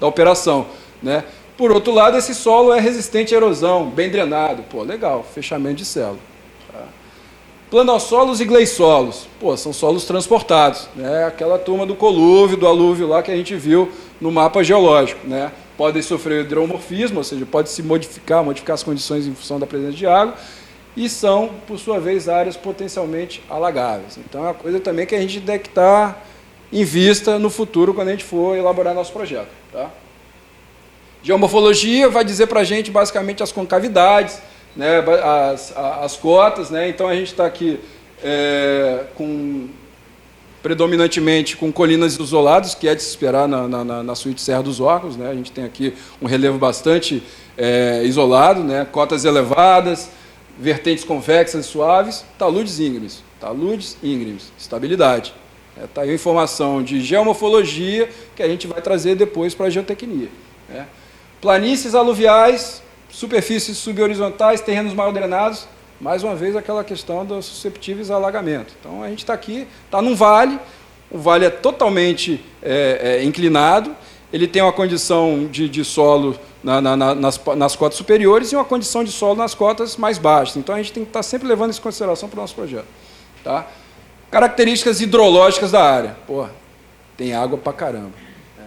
da operação, né? Por outro lado, esse solo é resistente à erosão, bem drenado. Pô, legal, fechamento de célula. Tá? Planossolos e gleissolos, pô, são solos transportados, né? Aquela turma do colúvio, do alúvio lá que a gente viu no mapa geológico, né? Podem sofrer hidromorfismo, ou seja, pode se modificar as condições em função da presença de água, e são, por sua vez, áreas potencialmente alagáveis. Então, é uma coisa também que a gente tem que estar em vista no futuro, quando a gente for elaborar nosso projeto. Tá? Geomorfologia vai dizer para a gente, basicamente, as concavidades, né, as cotas. Né? Então, a gente está aqui predominantemente com colinas isoladas, que é de se esperar na suíte Serra dos Órgãos. Né? A gente tem aqui um relevo bastante isolado, né? Cotas elevadas, vertentes convexas e suaves, taludes íngremes, estabilidade. Está aí a informação de geomorfologia que a gente vai trazer depois para a geotecnia. Né? Planícies aluviais, superfícies subhorizontais, terrenos mal drenados, mais uma vez aquela questão dos susceptíveis a alagamento. Então a gente está aqui, está num vale, o vale é totalmente inclinado, ele tem uma condição de solo nas cotas superiores e uma condição de solo nas cotas mais baixas. Então, a gente tem que estar sempre levando isso em consideração para o nosso projeto. Tá? Características hidrológicas da área. Pô, tem água para caramba. Né?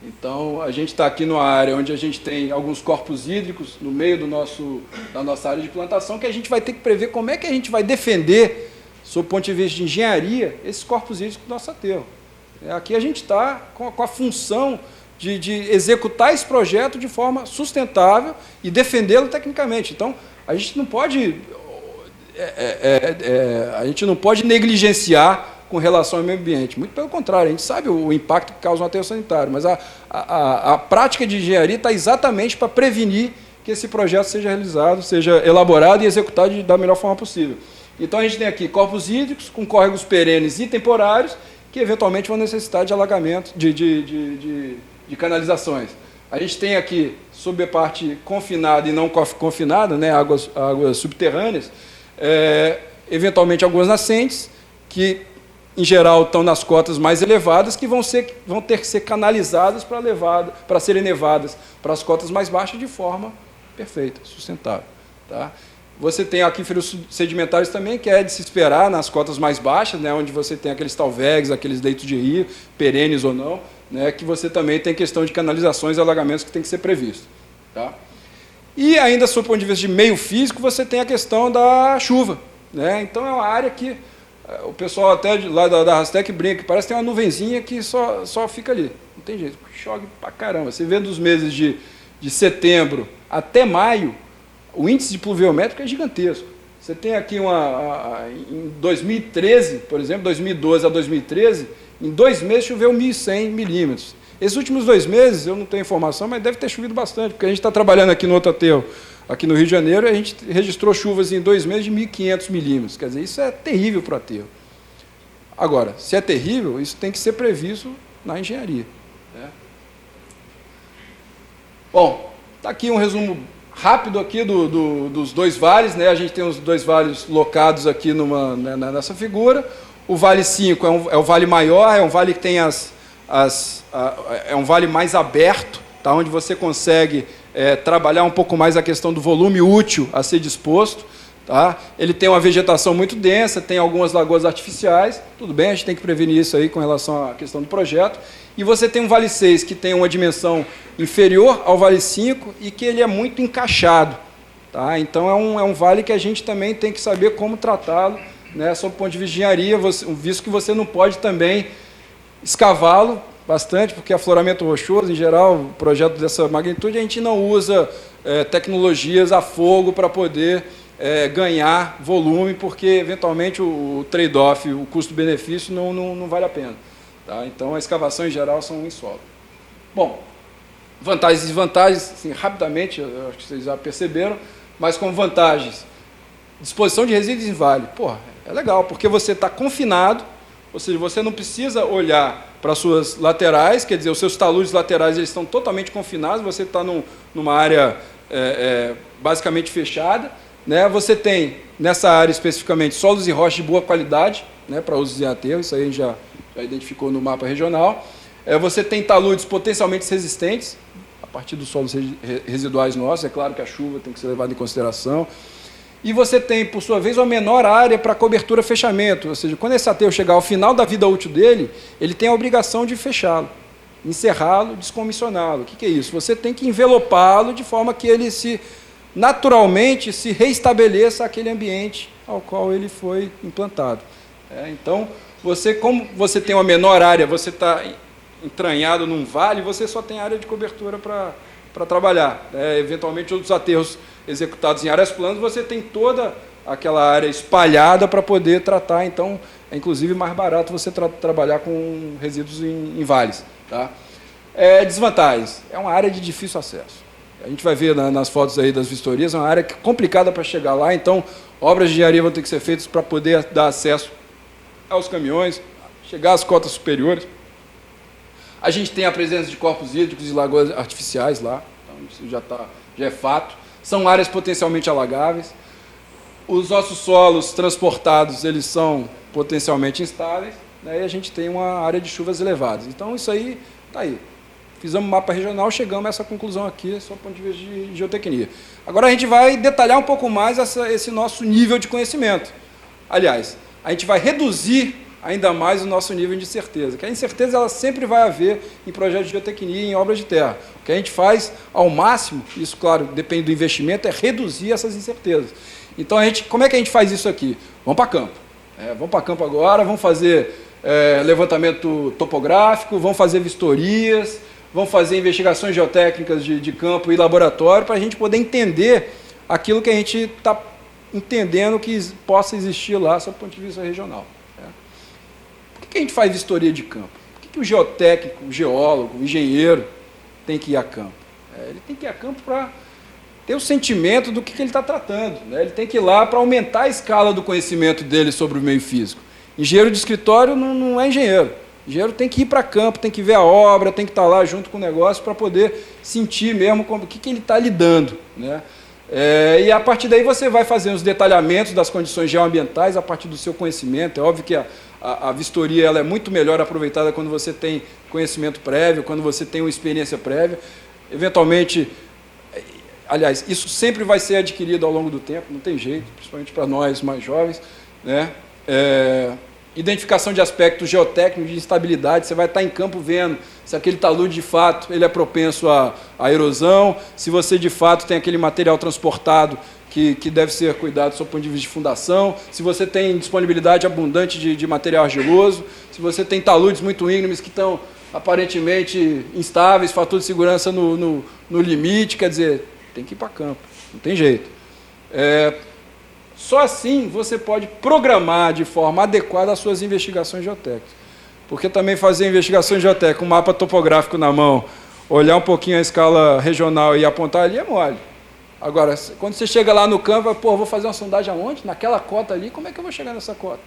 Então, a gente está aqui numa área onde a gente tem alguns corpos hídricos no meio da nossa área de plantação, que a gente vai ter que prever como é que a gente vai defender, sob o ponto de vista de engenharia, esses corpos hídricos do nosso aterro. Aqui a gente está com a função de executar esse projeto de forma sustentável e defendê-lo tecnicamente. Então, a gente não pode negligenciar com relação ao meio ambiente. Muito pelo contrário, a gente sabe o impacto que causa um aterro sanitário, mas a prática de engenharia está exatamente para prevenir que esse projeto seja realizado, seja elaborado e executado da melhor forma possível. Então, a gente tem aqui corpos hídricos com córregos perenes e temporários que, eventualmente, vão necessitar de alagamento, de canalizações. A gente tem aqui, sob a parte confinada e não confinada, né, águas subterrâneas, eventualmente algumas nascentes, que, em geral, estão nas cotas mais elevadas, que vão ter que ser canalizadas para serem levadas para as cotas mais baixas de forma perfeita, sustentável. Tá? Você tem aquíferos sedimentares também, que é de se esperar nas cotas mais baixas, né, onde você tem aqueles talvegs, aqueles leitos de rio, perenes ou não, né, que você também tem questão de canalizações e alagamentos que tem que ser previsto. Tá? E ainda, sob o ponto de vista de meio físico, você tem a questão da chuva. Né? Então, é uma área que o pessoal até lá da Rastec brinca, que parece que tem uma nuvenzinha que só fica ali. Não tem jeito, chove pra caramba. Você vê dos meses de setembro até maio, o índice de pluviométrico é gigantesco. Você tem aqui em 2013, por exemplo, 2012 a 2013, em 2 meses choveu 1.100 milímetros. Esses últimos 2 meses, eu não tenho informação, mas deve ter chovido bastante, porque a gente está trabalhando aqui no outro aterro, aqui no Rio de Janeiro, e a gente registrou chuvas em 2 meses de 1.500 milímetros. Quer dizer, isso é terrível para o aterro. Agora, se é terrível, isso tem que ser previsto na engenharia. Né? Bom, está aqui um resumo rápido aqui dos 2 vales. Né? A gente tem os 2 vales locados aqui nessa figura. O Vale 5 é o vale maior, é um vale que tem é um vale mais aberto, tá? Onde você consegue trabalhar um pouco mais a questão do volume útil a ser disposto. Tá? Ele tem uma vegetação muito densa, tem algumas lagoas artificiais, tudo bem, a gente tem que prevenir isso aí com relação à questão do projeto. E você tem um Vale 6 que tem uma dimensão inferior ao Vale 5 e que ele é muito encaixado. Tá? Então, é um vale que a gente também tem que saber como tratá-lo, né, sob o ponto de vista de engenharia, visto que você não pode também escavá-lo bastante, porque afloramento rochoso, em geral, projeto dessa magnitude, a gente não usa tecnologias a fogo para poder ganhar volume, porque, eventualmente, o trade-off, o custo-benefício, não vale a pena. Tá? Então, a escavação, em geral, são em solo. Bom, vantagens e desvantagens, assim, rapidamente, eu acho que vocês já perceberam, mas como vantagens, disposição de resíduos em vale. Porra, é legal, porque você está confinado, ou seja, você não precisa olhar para as suas laterais, quer dizer, os seus taludes laterais eles estão totalmente confinados, você está numa área basicamente fechada. Né? Você tem, nessa área especificamente, solos e rochas de boa qualidade, né, para usos em aterro, isso aí a gente já identificou no mapa regional. Você tem taludes potencialmente resistentes, a partir dos solos residuais nossos, é claro que a chuva tem que ser levada em consideração. E você tem, por sua vez, uma menor área para cobertura-fechamento, ou seja, quando esse aterro chegar ao final da vida útil dele, ele tem a obrigação de fechá-lo, encerrá-lo, descomissioná-lo. O que é isso? Você tem que envelopá-lo de forma que ele naturalmente se reestabeleça aquele ambiente ao qual ele foi implantado. Então, como você tem uma menor área, você está entranhado num vale, você só tem área de cobertura para trabalhar. Eventualmente, outros aterros executados em áreas planas, você tem toda aquela área espalhada para poder tratar. Então, é inclusive mais barato você trabalhar com resíduos em vales. Tá? Desvantagens. É uma área de difícil acesso. A gente vai ver nas fotos aí das vistorias, é uma área complicada para chegar lá, então obras de engenharia vão ter que ser feitas para poder dar acesso aos caminhões, chegar às cotas superiores. A gente tem a presença de corpos hídricos e lagoas artificiais lá, então isso já é fato. São áreas potencialmente alagáveis. Os nossos solos transportados, eles são potencialmente instáveis, né, e a gente tem uma área de chuvas elevadas. Então, isso aí está aí. Fizemos um mapa regional, chegamos a essa conclusão aqui, só do ponto de vista de geotecnia. Agora, a gente vai detalhar um pouco mais esse nosso nível de conhecimento. Aliás, a gente vai reduzir ainda mais o nosso nível de incerteza, porque a incerteza ela sempre vai haver em projetos de geotecnia e em obras de terra. O que a gente faz ao máximo, isso, claro, depende do investimento, é reduzir essas incertezas. Então, como é que a gente faz isso aqui? Vamos para campo. Vamos para campo agora, vamos fazer levantamento topográfico, vamos fazer vistorias, vamos fazer investigações geotécnicas de campo e laboratório para a gente poder entender aquilo que a gente está entendendo que possa existir lá, sob o ponto de vista regional. Por que a gente faz vistoria de campo? Por que o geotécnico, o geólogo, o engenheiro tem que ir a campo? Ele tem que ir a campo para ter o sentimento do que ele está tratando. Ele tem que ir lá para aumentar a escala do conhecimento dele sobre o meio físico. Engenheiro de escritório não é engenheiro. Engenheiro tem que ir para campo, tem que ver a obra, tem que estar lá junto com o negócio para poder sentir mesmo o que ele está lidando. E a partir daí você vai fazendo os detalhamentos das condições geoambientais a partir do seu conhecimento. É óbvio que a vistoria ela é muito melhor aproveitada quando você tem conhecimento prévio, quando você tem uma experiência prévia. Eventualmente, aliás, isso sempre vai ser adquirido ao longo do tempo, não tem jeito, principalmente para nós mais jovens. Identificação de aspectos geotécnicos de instabilidade, você vai estar em campo vendo se aquele talude de fato ele é propenso à erosão, se você de fato tem aquele material transportado que deve ser cuidado do seu ponto de vista de fundação, se você tem disponibilidade abundante de material argiloso, se você tem taludes muito íngremes que estão aparentemente instáveis, fator de segurança no limite, quer dizer, tem que ir para campo, não tem jeito. Só assim você pode programar de forma adequada as suas investigações geotécnicas. Porque também fazer investigação geotécnica, um mapa topográfico na mão, olhar um pouquinho a escala regional e apontar ali é mole. Agora, quando você chega lá no campo, vou fazer uma sondagem aonde? Naquela cota ali, como é que eu vou chegar nessa cota?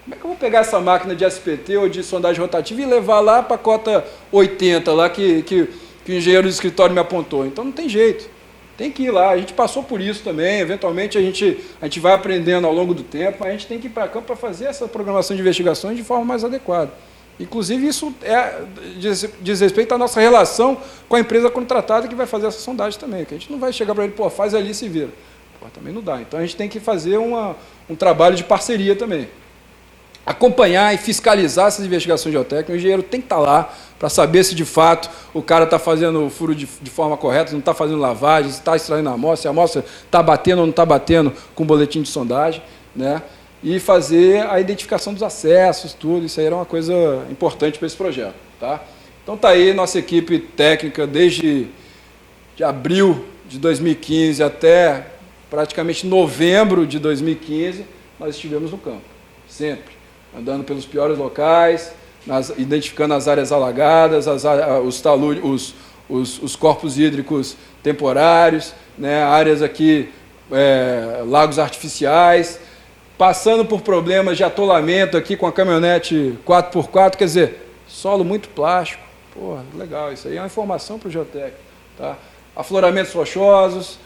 Como é que eu vou pegar essa máquina de SPT ou de sondagem rotativa e levar lá para a cota 80, lá que o engenheiro do escritório me apontou? Então não tem jeito. Tem que ir lá, a gente passou por isso também, eventualmente a gente vai aprendendo ao longo do tempo, mas a gente tem que ir para campo para fazer essa programação de investigações de forma mais adequada. Inclusive, isso diz respeito à nossa relação com a empresa contratada que vai fazer essa sondagem também, que a gente não vai chegar para ele, faz ali e se vira. Também não dá. Então, a gente tem que fazer um trabalho de parceria também. Acompanhar e fiscalizar essas investigações geotécnicas, o engenheiro tem que estar lá para saber se de fato o cara está fazendo o furo de forma correta, não está fazendo lavagem, se está extraindo a amostra, se a amostra está batendo ou não está batendo com o boletim de sondagem, e fazer a identificação dos acessos, tudo, isso aí era uma coisa importante para esse projeto. Tá? Então está aí nossa equipe técnica, desde de abril de 2015 até praticamente novembro de 2015, nós estivemos no campo, sempre. Andando pelos piores locais, identificando as áreas alagadas, os taludes, os corpos hídricos temporários, áreas aqui, lagos artificiais, passando por problemas de atolamento aqui com a caminhonete 4x4, quer dizer, solo muito plástico. Legal, isso aí é uma informação para o geotécnico. Tá? Afloramentos rochosos,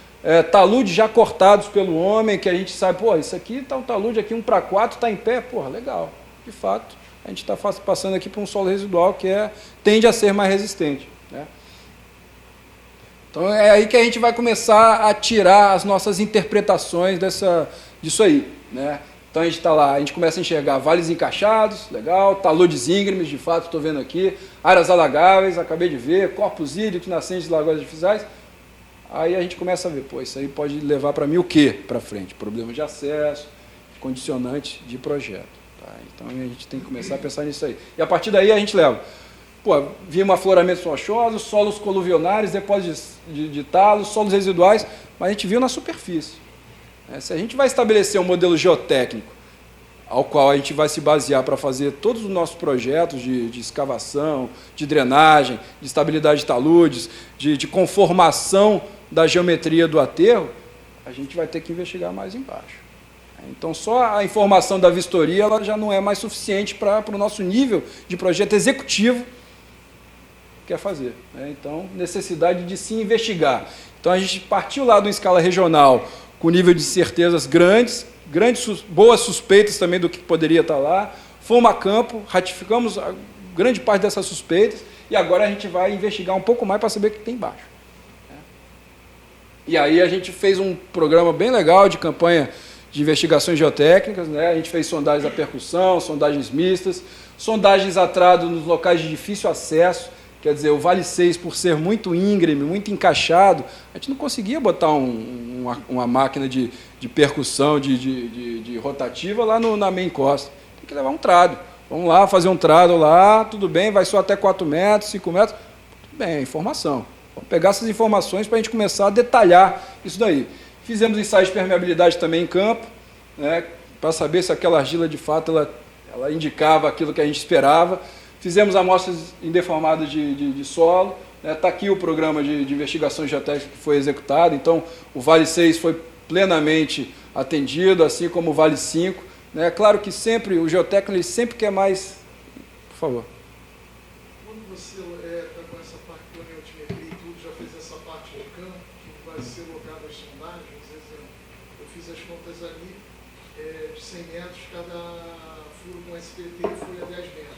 taludes já cortados pelo homem, que a gente sabe, isso aqui está um talude aqui 1/4, está em pé, legal. De fato, a gente está passando aqui para um solo residual que tende a ser mais resistente, né? Então é aí que a gente vai começar a tirar as nossas interpretações disso aí, né? Então a gente está lá, a gente começa a enxergar vales encaixados, legal, taludes íngremes, de fato, estou vendo aqui, áreas alagáveis, acabei de ver, corpos hídricos, nascentes de lagoas artificiais. Aí a gente começa a ver, pô, isso aí pode levar para mim o quê para frente? Problemas de acesso, condicionante de projeto. Tá? Então a gente tem que começar a pensar nisso aí. E a partir daí a gente leva, pô, vimos afloramentos rochosos, solos coluvionares, depósitos de talos, solos residuais, mas a gente viu na superfície. Se a gente vai estabelecer um modelo geotécnico ao qual a gente vai se basear para fazer todos os nossos projetos de escavação, de drenagem, de estabilidade de taludes, de conformação da geometria do aterro, a gente vai ter que investigar mais embaixo. Então, só a informação da vistoria ela já não é mais suficiente para o nosso nível de projeto executivo que quer fazer, né? Então, necessidade de se investigar. Então, a gente partiu lá de uma escala regional com nível de certezas grandes, boas suspeitas também do que poderia estar lá, fomos a campo, ratificamos a grande parte dessas suspeitas, e agora a gente vai investigar um pouco mais para saber o que tem embaixo. E aí a gente fez um programa bem legal de campanha de investigações geotécnicas, né? A gente fez sondagens à percussão, sondagens mistas, sondagens a trado nos locais de difícil acesso. Quer dizer, o Vale 6, por ser muito íngreme, muito encaixado, a gente não conseguia botar uma máquina de percussão, de rotativa lá na main costa. Tem que levar um trado. Vamos lá, fazer um trado lá, tudo bem, vai só até 4 metros, 5 metros. Tudo bem, é informação. Vamos pegar essas informações para a gente começar a detalhar isso daí. Fizemos ensaios de permeabilidade também em campo, né, para saber se aquela argila, de fato, ela indicava aquilo que a gente esperava. Fizemos amostras indeformadas de solo. Está aqui o programa de investigação geotécnica que foi executado. Então, o Vale 6 foi plenamente atendido, assim como o Vale 5. É claro que sempre, o geotécnico ele sempre quer mais... Por favor. Quando você está com essa parte de planetimetria e tudo, já fez essa parte de campo, que vai ser locado as sondagens, exemplo, eu fiz as contas ali, de 100 metros, cada furo com SPT foi a 10 metros.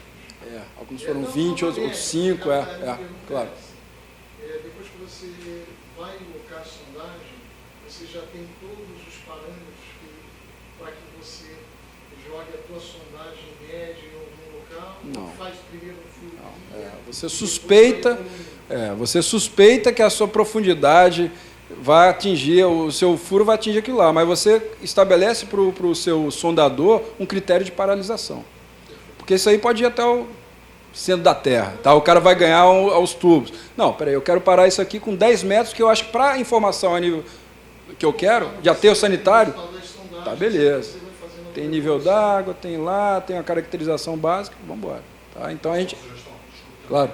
Alguns foram 20, outros 5, claro. Depois que você vai locar a sondagem, você já tem todos os parâmetros para que você jogue a tua sondagem média em algum local? Não. Faz primeiro um furo. Você suspeita que a sua profundidade vai atingir, o seu furo vai atingir aquilo lá, mas você estabelece para o seu sondador um critério de paralisação. Porque isso aí pode ir até o centro da Terra, tá? O cara vai ganhar aos tubos. Não, peraí, eu quero parar isso aqui com 10 metros, que eu acho que para a informação a nível que eu quero, de aterro sanitário, tá, beleza. Tem nível d'água, tem lá, tem a caracterização básica, vamos embora. Tá? Então a gente... Claro.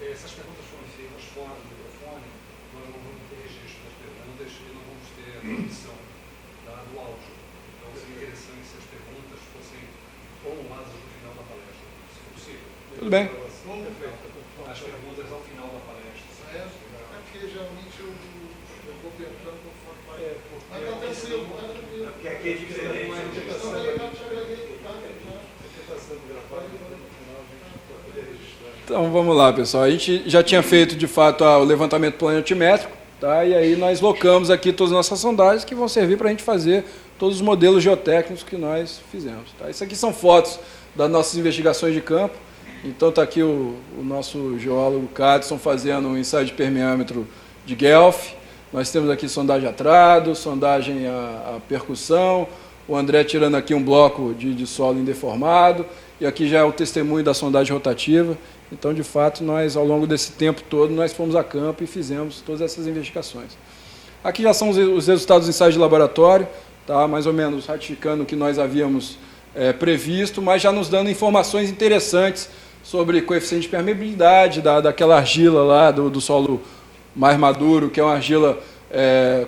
Essas perguntas foram feitas fora do microfone, nós não vamos ter registro das perguntas e não vamos ter a transmissão do áudio. Então seria interessante se as perguntas fossem formuladas no final da palestra, se for possível. Tudo bem. As perguntas ao final da palestra. É porque geralmente eu vou perguntando conforme vai. Mas está tranquilo, está tranquilo. Porque aqui é diferente. Então, legal, te agradeço. Então vamos lá, pessoal. A gente já tinha feito de fato o levantamento planetimétrico, tá? E aí nós locamos aqui todas as nossas sondagens que vão servir para a gente fazer todos os modelos geotécnicos que nós fizemos. Tá? Isso aqui são fotos das nossas investigações de campo. Então está aqui o nosso geólogo Cadson fazendo um ensaio de permeâmetro de Guelph. Nós temos aqui sondagem a trado, sondagem a percussão, o André tirando aqui um bloco de solo indeformado, e aqui já é o testemunho da sondagem rotativa. Então, de fato, nós, ao longo desse tempo todo, nós fomos a campo e fizemos todas essas investigações. Aqui já são os resultados dos ensaios de laboratório, tá? Mais ou menos ratificando o que nós havíamos previsto, mas já nos dando informações interessantes sobre coeficiente de permeabilidade daquela argila lá do solo mais maduro, que é uma argila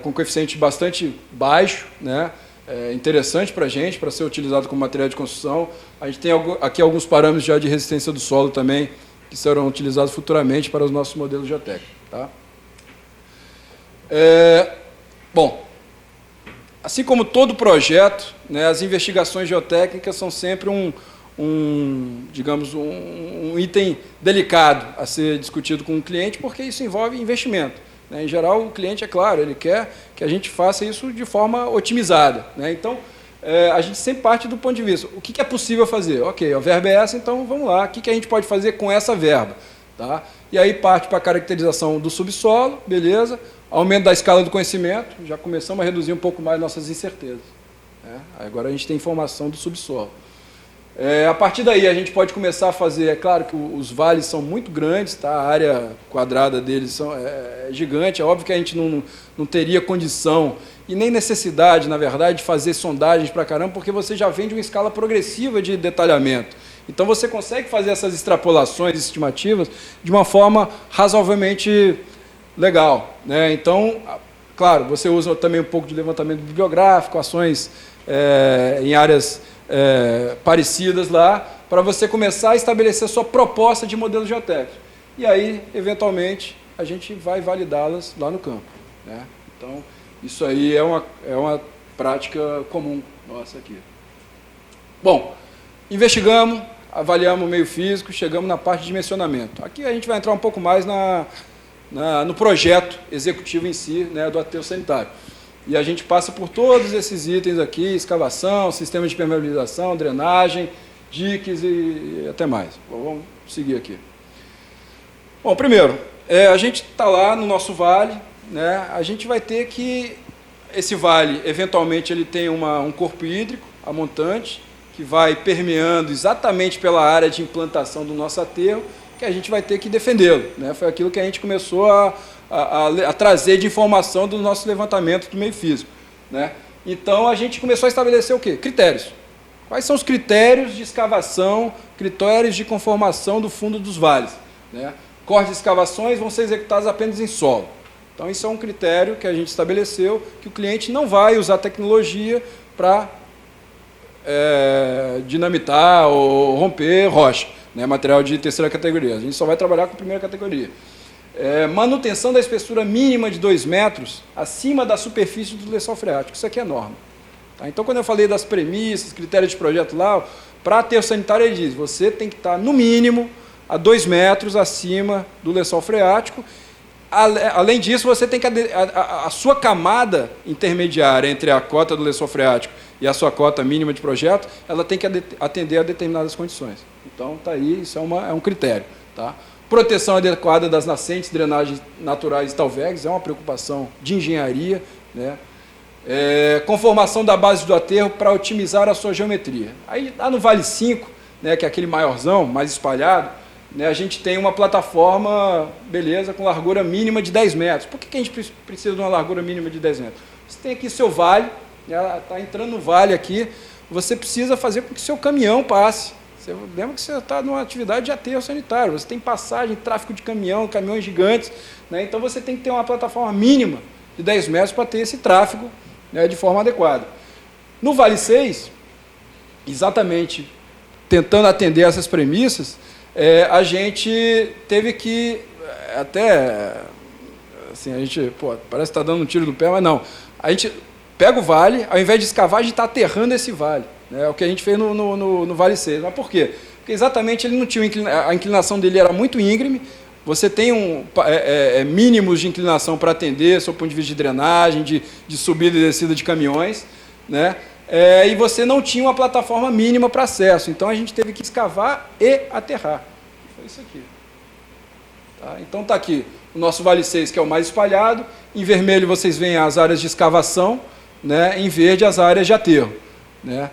com coeficiente bastante baixo, né? Interessante para a gente, para ser utilizado como material de construção. A gente tem aqui alguns parâmetros já de resistência do solo também, que serão utilizados futuramente para os nossos modelos geotécnicos. Tá? Bom, assim como todo projeto, né, as investigações geotécnicas são sempre um digamos, um item delicado a ser discutido com o cliente, porque isso envolve investimento, né? Em geral, o cliente, é claro, ele quer que a gente faça isso de forma otimizada, né? Então, a gente sempre parte do ponto de vista, o que é possível fazer? Ok, a verba é essa, então vamos lá, o que a gente pode fazer com essa verba? Tá? E aí parte para a caracterização do subsolo, beleza, aumento da escala do conhecimento, já começamos a reduzir um pouco mais nossas incertezas, né? Agora a gente tem informação do subsolo. A partir daí a gente pode começar a fazer, é claro que os vales são muito grandes, tá? A área quadrada deles é gigante, é óbvio que a gente não teria condição e nem necessidade, na verdade, de fazer sondagens para caramba, porque você já vem de uma escala progressiva de detalhamento. Então você consegue fazer essas extrapolações estimativas de uma forma razoavelmente legal, né? Então, claro, você usa também um pouco de levantamento bibliográfico, ações em áreas parecidas lá, para você começar a estabelecer a sua proposta de modelo geotécnico. E aí, eventualmente, a gente vai validá-las lá no campo, né? Então, isso aí é uma prática comum nossa aqui. Bom, investigamos, avaliamos o meio físico, chegamos na parte de dimensionamento. Aqui a gente vai entrar um pouco mais no projeto executivo em si, né, do aterro sanitário. E a gente passa por todos esses itens aqui, escavação, sistema de permeabilização, drenagem, diques e até mais. Bom, vamos seguir aqui. Bom, primeiro, a gente está lá no nosso vale, né, a gente vai ter que, esse vale, eventualmente, ele tem um corpo hídrico, a montante, que vai permeando exatamente pela área de implantação do nosso aterro, que a gente vai ter que defendê-lo, né? Foi aquilo que a gente começou a trazer de informação do nosso levantamento do meio físico, né? Então, a gente começou a estabelecer o quê? Critérios. Quais são os critérios de escavação, critérios de conformação do fundo dos vales, né? Cortes de escavações vão ser executados apenas em solo. Então, isso é um critério que a gente estabeleceu, que o cliente não vai usar tecnologia para dinamitar ou romper rocha, né, material de terceira categoria. A gente só vai trabalhar com primeira categoria. Manutenção da espessura mínima de 2 metros acima da superfície do lençol freático. Isso aqui é norma. Tá? Então, quando eu falei das premissas, critérios de projeto lá, para aterro sanitário, ele diz, você tem que estar, no mínimo, a 2 metros acima do lençol freático. Além disso, você tem que a sua camada intermediária entre a cota do lençol freático e a sua cota mínima de projeto, ela tem que atender a determinadas condições. Então, está aí, isso é um critério. Tá? Proteção adequada das nascentes, drenagens naturais e talvegs, é uma preocupação de engenharia, né? Conformação da base do aterro para otimizar a sua geometria. Aí, lá no Vale 5, né, que é aquele maiorzão, mais espalhado, né, a gente tem uma plataforma, beleza, com largura mínima de 10 metros. Por que a gente precisa de uma largura mínima de 10 metros? Você tem aqui seu vale, ela está entrando no vale aqui, você precisa fazer com que seu caminhão passe. Você lembra que você está numa atividade de aterro sanitário, você tem passagem, tráfego de caminhão, caminhões gigantes, né, então você tem que ter uma plataforma mínima de 10 metros para ter esse tráfego, né, de forma adequada. No Vale 6, exatamente tentando atender essas premissas, a gente teve que, até, assim, a gente, parece que está dando um tiro no pé, mas não. A gente pega o vale, ao invés de escavar, a gente está aterrando esse vale. Né, é o que a gente fez no Vale 6. Mas por quê? Porque exatamente ele não tinha, a inclinação dele era muito íngreme, você tem mínimos de inclinação para atender, sob o ponto de vista de drenagem, de subida e descida de caminhões, né? E você não tinha uma plataforma mínima para acesso, então a gente teve que escavar e aterrar. Foi isso aqui. Tá? Então está aqui o nosso Vale 6, que é o mais espalhado, em vermelho vocês veem as áreas de escavação, né? Em verde as áreas de aterro. Né?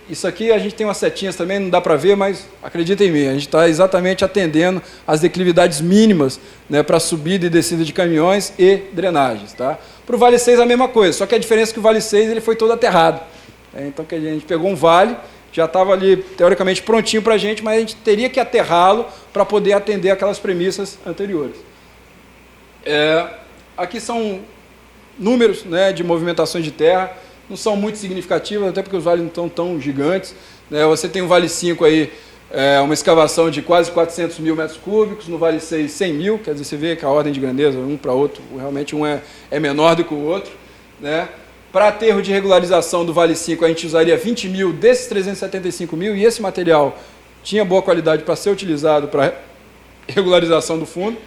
Isso aqui a gente tem umas setinhas também, não dá para ver, mas acredita em mim, a gente está exatamente atendendo as declividades mínimas, né, para subida e descida de caminhões e drenagens. Tá? Para o Vale 6 a mesma coisa, só que a diferença é que o Vale 6 ele foi todo aterrado. Então que a gente pegou um vale, já estava ali teoricamente prontinho para a gente, mas a gente teria que aterrá-lo para poder atender aquelas premissas anteriores. Aqui são números, né, de movimentações de terra, não são muito significativas, até porque os vales não estão tão gigantes. Né? Você tem o Vale 5 aí, uma escavação de quase 400 mil metros cúbicos, no Vale 6, 100 mil, quer dizer, você vê que a ordem de grandeza, um para outro, realmente um é menor do que o outro. Né? Para aterro de regularização do Vale 5, a gente usaria 20 mil desses 375 mil, e esse material tinha boa qualidade para ser utilizado para regularização do fundo.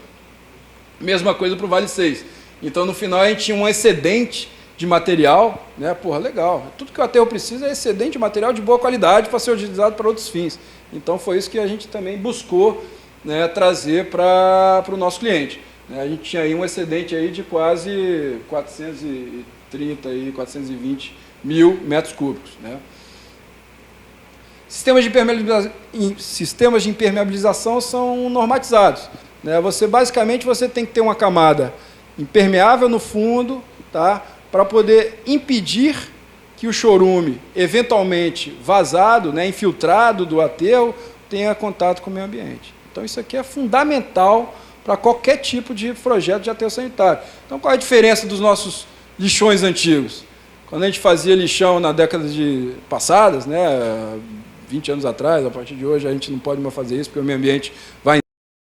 Mesma coisa para o Vale 6. Então, no final, a gente tinha um excedente de material, né? Porra, legal. Tudo que o aterro precisa é excedente de material de boa qualidade para ser utilizado para outros fins. Então, foi isso que a gente também buscou, né, trazer para o nosso cliente. A gente tinha aí um excedente aí de quase 420 mil metros cúbicos, né? Sistemas de impermeabilização são normatizados, né? Basicamente, você tem que ter uma camada impermeável no fundo, tá? Para poder impedir que o chorume, eventualmente vazado, né, infiltrado do aterro, tenha contato com o meio ambiente. Então, isso aqui é fundamental para qualquer tipo de projeto de aterro sanitário. Então, qual é a diferença dos nossos lixões antigos? Quando a gente fazia lixão na década passadas, né, 20 anos atrás, a partir de hoje a gente não pode mais fazer isso, porque o meio ambiente vai